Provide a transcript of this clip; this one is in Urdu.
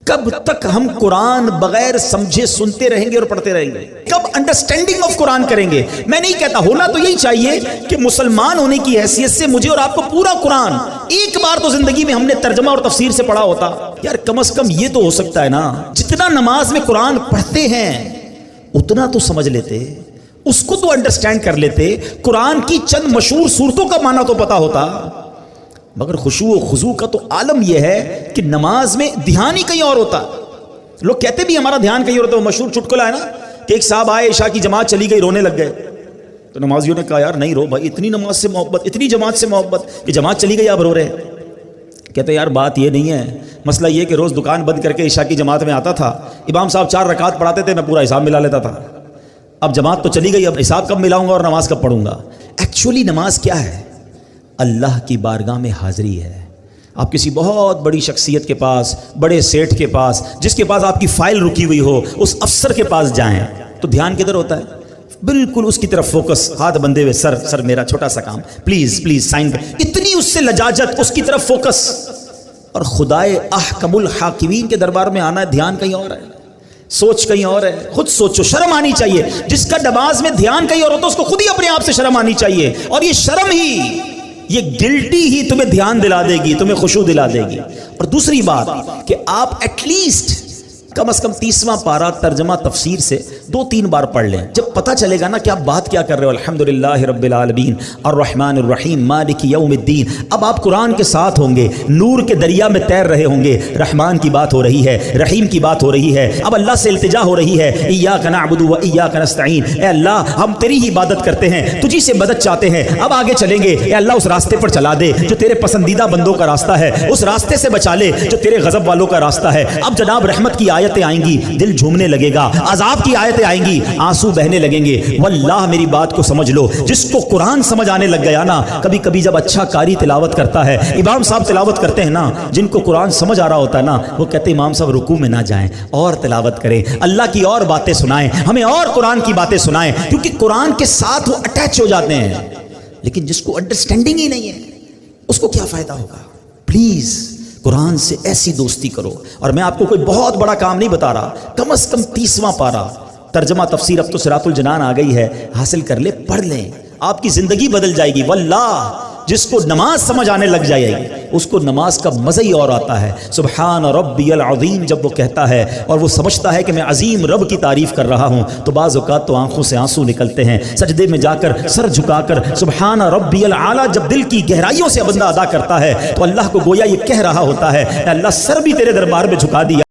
کب تک ہم قرآن بغیر سمجھے سنتے رہیں گے اور پڑھتے رہیں گے؟ کب انڈرسٹینڈنگ آف قرآن کریں گے؟ میں نہیں کہتا، ہونا تو یہی چاہیے کہ مسلمان ہونے کی حیثیت سے مجھے اور آپ کو پورا قرآن ایک بار تو زندگی میں ہم نے ترجمہ اور تفسیر سے پڑھا ہوتا۔ یار کم از کم یہ تو ہو سکتا ہے نا، جتنا نماز میں قرآن پڑھتے ہیں اتنا تو سمجھ لیتے، اس کو تو انڈرسٹینڈ کر لیتے، قرآن کی چند مشہور صورتوں کا معنی تو پتا ہوتا۔ مگر خشوع و خضوع کا تو عالم یہ ہے کہ نماز میں دھیان ہی کہیں اور ہوتا۔ لوگ کہتے بھی ہمارا دھیان کہیں اور ہوتا ہے۔ وہ مشہور چٹکلا ہے نا کہ ایک صاحب آئے، عشاء کی جماعت چلی گئی، رونے لگ گئے، تو نمازیوں نے کہا یار نہیں رو بھائی، اتنی نماز سے محبت، اتنی جماعت سے محبت کہ جماعت چلی گئی آپ رو رہے۔ کہتے یار بات یہ نہیں ہے، مسئلہ یہ کہ روز دکان بند کر کے عشاء کی جماعت میں آتا تھا، امام صاحب 4 رکعت پڑھاتے تھے، میں پورا حساب ملا لیتا تھا، اب جماعت تو چلی گئی، اب حساب کب ملاؤں گا اور نماز کب پڑھوں گا؟ ایکچولی نماز کیا ہے؟ اللہ کی بارگاہ میں حاضری ہے۔ آپ کسی بہت بڑی شخصیت کے پاس، بڑے سیٹھ کے پاس، جس کے پاس آپ کی فائل رکی ہوئی ہو، اس افسر کے پاس جائیں تو دھیان کدھر ہوتا ہے؟ بالکل اس کی طرف فوکس، ہاتھ بندھے ہوئے، سر میرا چھوٹا سا کام، پلیز سائن کر، اتنی اس سے لجاجت، اس کی طرف فوکس۔ اور خدائے احکم الحاکمین کے دربار میں آنا ہے، دھیان کہیں اور ہے، سوچ کہیں اور ہے۔ خود سوچو، شرم آنی چاہیے۔ جس کا نماز میں دھیان کہیں اور ہوتا ہے اس کو خود ہی اپنے آپ سے شرم آنی چاہیے، اور یہ شرم ہی، یہ گلٹی ہی تمہیں دھیان دلا دے گی، تمہیں خشوع دلا دے گی۔ اور دوسری بات کہ آپ ایٹ لیسٹ کم از کم 30واں پارہ ترجمہ تفسیر سے 2-3 بار پڑھ لیں، جب پتہ چلے گا نا کہ آپ بات کیا کر رہے ہو۔ الحمدللہ رب العالمین الرحمن الرحیم مالک یوم الدین، اب آپ قرآن کے ساتھ ہوں گے، نور کے دریا میں تیر رہے ہوں گے، رحمان کی بات ہو رہی ہے، رحیم کی بات ہو رہی ہے، اب اللہ سے التجا ہو رہی ہے، ایاک نعبد و ایاک نستعین، اے اللہ ہم تیری ہی عبادت کرتے ہیں، تجھی سے مدد چاہتے ہیں، اب آگے چلیں گے، اے اللہ اس راستے پر چلا دے جو تیرے پسندیدہ بندوں کا راستہ ہے، اس راستے سے بچا لے جو تیرے غضب والوں کا راستہ ہے۔ اب جناب رحمت کی آیتیں آئیں گی، دل جھومنے لگے گا، عذاب کی آیتیں آئیں گی، آنسو بہنے لگیں گے۔ واللہ میری بات کو سمجھ لو، جس کو قرآن سمجھ آنے لگ گیا نا، کبھی کبھی جب اچھا قاری تلاوت کرتا ہے، امام صاحب تلاوت کرتے ہیں نا، جن کو قرآن سمجھ آ رہا ہوتا ہے نا، وہ کہتے ہیں امام صاحب رکوع میں نہ جائیں، اور تلاوت کریں، اللہ کی اور باتیں سنائیں، ہمیں اور قرآن کی باتیں سنائیں، کیونکہ قرآن کے ساتھ وہ اٹیچ ہو جاتے ہیں۔ لیکن جس کو انڈرسٹینڈنگ ہی نہیں ہے اس کو کیا فائدہ ہوگا؟ پلیز قرآن سے ایسی دوستی کرو۔ اور میں آپ کو کوئی بہت بڑا کام نہیں بتا رہا، کم از کم 30واں پارہ ترجمہ تفسیر، اب تو صراط الجنان آ گئی ہے، حاصل کر لے، پڑھ لیں، آپ کی زندگی بدل جائے گی۔ واللہ جس کو نماز سمجھ آنے لگ جائے گی اس کو نماز کا مزہ ہی اور آتا ہے۔ سبحان ربی العظیم جب وہ کہتا ہے اور وہ سمجھتا ہے کہ میں عظیم رب کی تعریف کر رہا ہوں، تو بعض اوقات تو آنکھوں سے آنسو نکلتے ہیں۔ سجدے میں جا کر سر جھکا کر سبحان ربی العالی جب دل کی گہرائیوں سے بندہ ادا کرتا ہے تو اللہ کو گویا یہ کہہ رہا ہوتا ہے، اے اللہ سر بھی تیرے دربار میں جھکا دیا۔